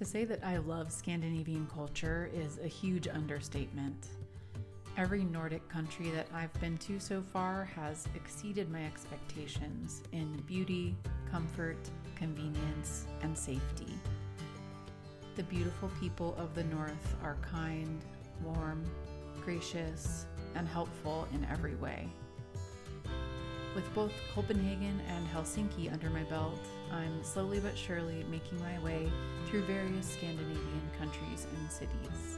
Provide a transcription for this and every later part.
To say that I love Scandinavian culture is a huge understatement. Every Nordic country that I've been to so far has exceeded my expectations in beauty, comfort, convenience, and safety. The beautiful people of the North are kind, warm, gracious, and helpful in every way. With both Copenhagen and Helsinki under my belt, I'm slowly but surely making my way through various Scandinavian countries and cities.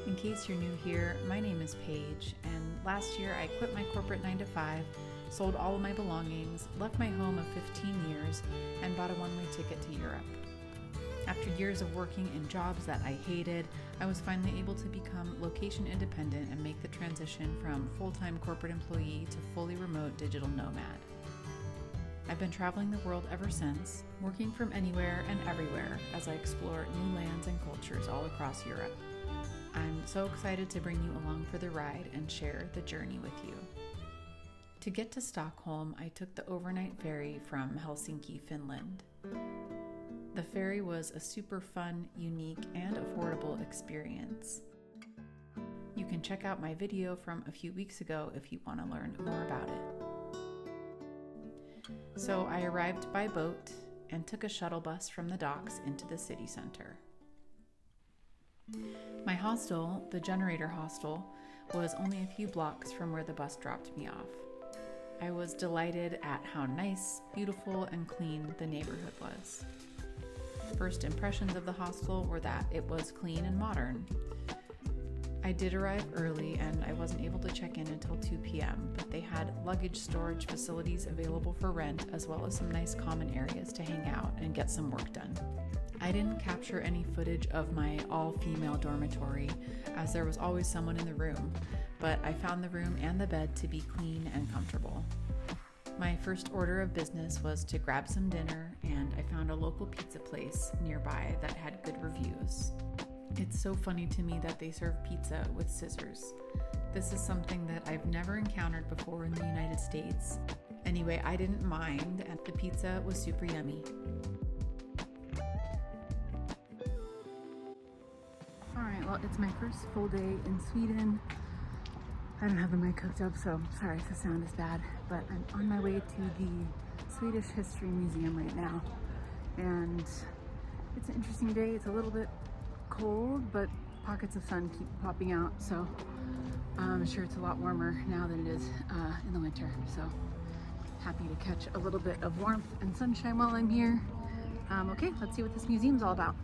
In case you're new here, my name is Paige, and last year I quit my corporate 9-to-5, sold all of my belongings, left my home of 15 years, and bought a one-way ticket to Europe. After years of working in jobs that I hated, I was finally able to become location independent and make the transition from full-time corporate employee to fully remote digital nomad. I've been traveling the world ever since, working from anywhere and everywhere as I explore new lands and cultures all across Europe. I'm so excited to bring you along for the ride and share the journey with you. To get to Stockholm, I took the overnight ferry from Helsinki, Finland. The ferry was a super fun, unique, and affordable experience. You can check out my video from a few weeks ago if you want to learn more about it. So I arrived by boat and took a shuttle bus from the docks into the city center. My hostel, the Generator Hostel, was only a few blocks from where the bus dropped me off. I was delighted at how nice, beautiful, and clean the neighborhood was. First impressions of the hostel were that it was clean and modern. I did arrive early and I wasn't able to check in until 2 p.m., but they had luggage storage facilities available for rent as well as some nice common areas to hang out and get some work done. I didn't capture any footage of my all-female dormitory as there was always someone in the room, but I found the room and the bed to be clean and comfortable. My first order of business was to grab some dinner, and I found a local pizza place nearby that had good reviews. It's so funny to me that they serve pizza with scissors. This is something that I've never encountered before in the United States. Anyway, I didn't mind, and the pizza was super yummy. Alright, well, it's my first full day in Sweden. I don't have the mic hooked up, so sorry if the sound is bad, but I'm on my way to the Swedish History Museum right now. And it's an interesting day. It's a little bit cold, but pockets of sun keep popping out, so I'm sure it's a lot warmer now than it is in the winter. So happy to catch a little bit of warmth and sunshine while I'm here. Okay, let's see what this museum's all about.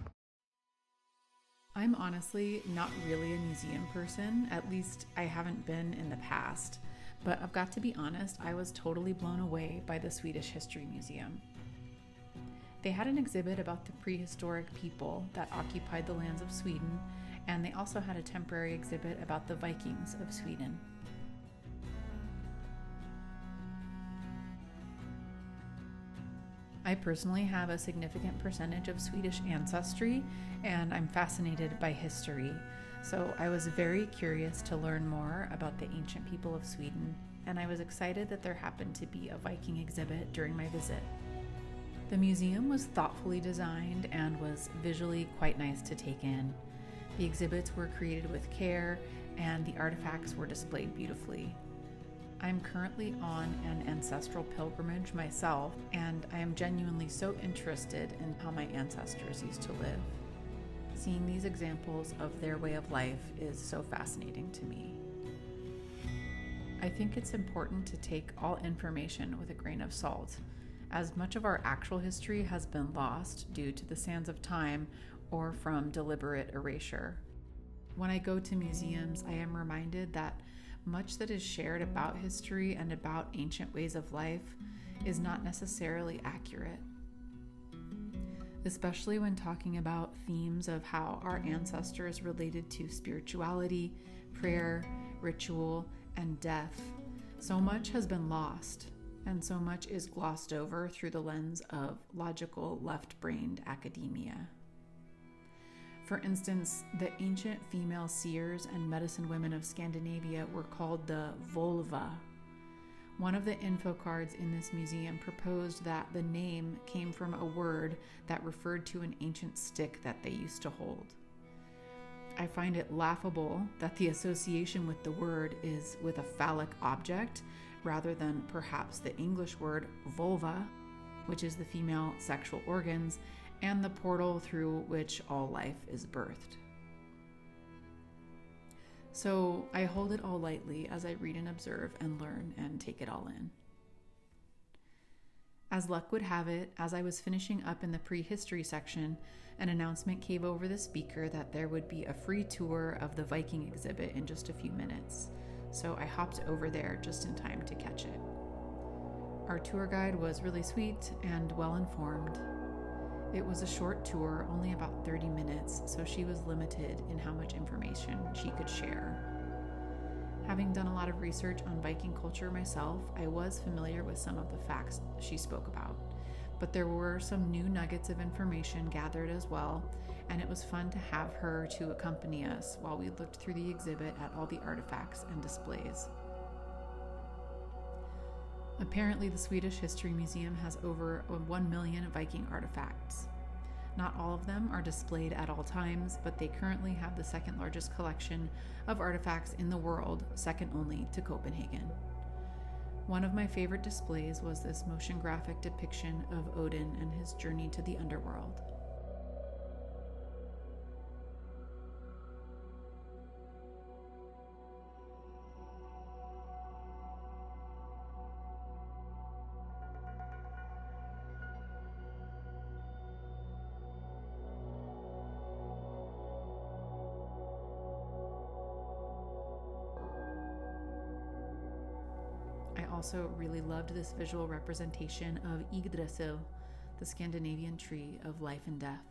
I'm honestly not really a museum person, at least I haven't been in the past, but I've got to be honest, I was totally blown away by the Swedish History Museum. They had an exhibit about the prehistoric people that occupied the lands of Sweden, and they also had a temporary exhibit about the Vikings of Sweden. I personally have a significant percentage of Swedish ancestry, and I'm fascinated by history, so I was very curious to learn more about the ancient people of Sweden, and I was excited that there happened to be a Viking exhibit during my visit. The museum was thoughtfully designed and was visually quite nice to take in. The exhibits were created with care, and the artifacts were displayed beautifully. I'm currently on an ancestral pilgrimage myself, and I am genuinely so interested in how my ancestors used to live. Seeing these examples of their way of life is so fascinating to me. I think it's important to take all information with a grain of salt, as much of our actual history has been lost due to the sands of time or from deliberate erasure. When I go to museums, I am reminded that much that is shared about history and about ancient ways of life is not necessarily accurate. Especially when talking about themes of how our ancestors related to spirituality, prayer, ritual, and death, so much has been lost, and so much is glossed over through the lens of logical, left-brained academia. For instance, the ancient female seers and medicine women of Scandinavia were called the vulva. One of the info cards in this museum proposed that the name came from a word that referred to an ancient stick that they used to hold. I find it laughable that the association with the word is with a phallic object rather than perhaps the English word vulva, which is the female sexual organs and the portal through which all life is birthed. So I hold it all lightly as I read and observe and learn and take it all in. As luck would have it, as I was finishing up in the prehistory section, an announcement came over the speaker that there would be a free tour of the Viking exhibit in just a few minutes. So I hopped over there just in time to catch it. Our tour guide was really sweet and well informed. It was a short tour, only about 30 minutes, so she was limited in how much information she could share. Having done a lot of research on Viking culture myself, I was familiar with some of the facts she spoke about, but there were some new nuggets of information gathered as well, and it was fun to have her to accompany us while we looked through the exhibit at all the artifacts and displays. Apparently, the Swedish History Museum has over 1 million Viking artifacts. Not all of them are displayed at all times, but they currently have the second largest collection of artifacts in the world, second only to Copenhagen. One of my favorite displays was this motion graphic depiction of Odin and his journey to the underworld. I also really loved this visual representation of Yggdrasil, the Scandinavian tree of life and death.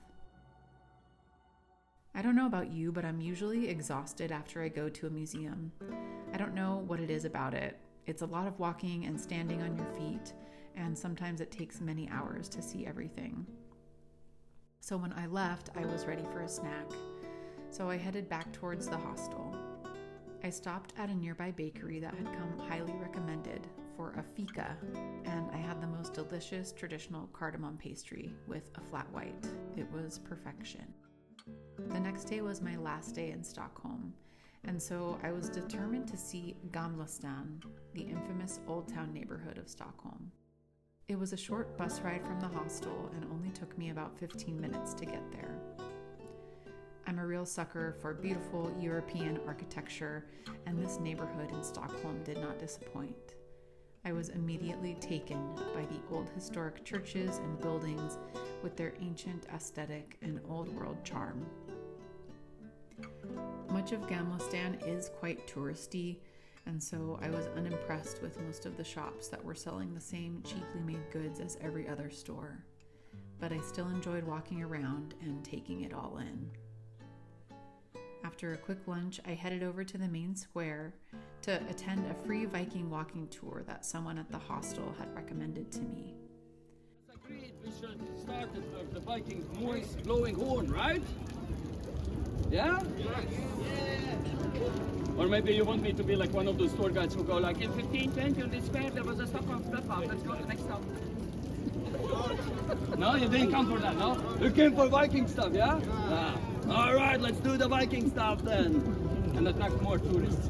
I don't know about you, but I'm usually exhausted after I go to a museum. I don't know what it is about it. It's a lot of walking and standing on your feet, and sometimes it takes many hours to see everything. So when I left, I was ready for a snack. So I headed back towards the hostel. I stopped at a nearby bakery that had come highly recommended for a Fika, and I had the most delicious traditional cardamom pastry with a flat white. It was perfection. The next day was my last day in Stockholm, and so I was determined to see Gamla Stan, the infamous Old Town neighborhood of Stockholm. It was a short bus ride from the hostel and only took me about 15 minutes to get there. I'm a real sucker for beautiful European architecture, and this neighborhood in Stockholm did not disappoint. I was immediately taken by the old historic churches and buildings with their ancient aesthetic and old world charm. Much of Gamla Stan is quite touristy, and so I was unimpressed with most of the shops that were selling the same cheaply made goods as every other store. But I still enjoyed walking around and taking it all in. After a quick lunch, I headed over to the main square to attend a free Viking walking tour that someone at the hostel had recommended to me. It's agreed we should start the Vikings noise blowing horn, right? Yeah? Yes. Yeah. Or maybe you want me to be like one of those tour guides who go like, in 1520 on this fair there was a Stockholm flip-flop, let's go to the next stop. No, you didn't come for that, no? You came for Viking stuff, yeah? Ah. All right, let's do the Viking stuff then, and attract more tourists.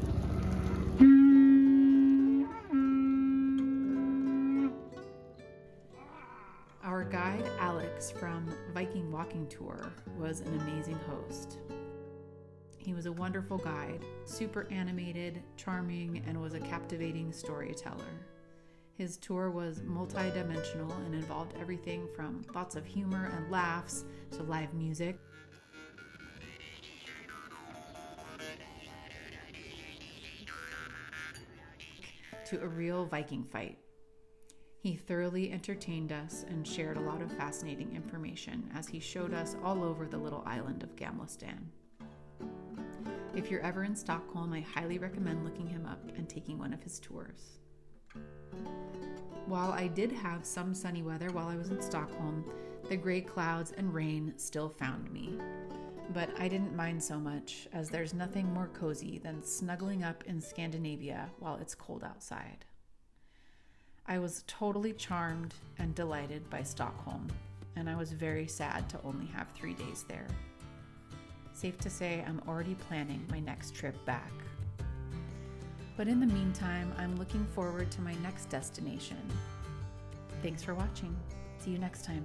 Our guide, Alex, from Viking Walking Tour, was an amazing host. He was a wonderful guide, super animated, charming, and was a captivating storyteller. His tour was multi-dimensional and involved everything from lots of humor and laughs to live music, to a real Viking fight. He thoroughly entertained us and shared a lot of fascinating information as he showed us all over the little island of Gamla Stan. If you're ever in Stockholm, I highly recommend looking him up and taking one of his tours. While I did have some sunny weather while I was in Stockholm, the gray clouds and rain still found me. But I didn't mind so much, as there's nothing more cozy than snuggling up in Scandinavia while it's cold outside. I was totally charmed and delighted by Stockholm, and I was very sad to only have 3 days there. Safe to say I'm already planning my next trip back. But in the meantime, I'm looking forward to my next destination. Thanks for watching. See you next time.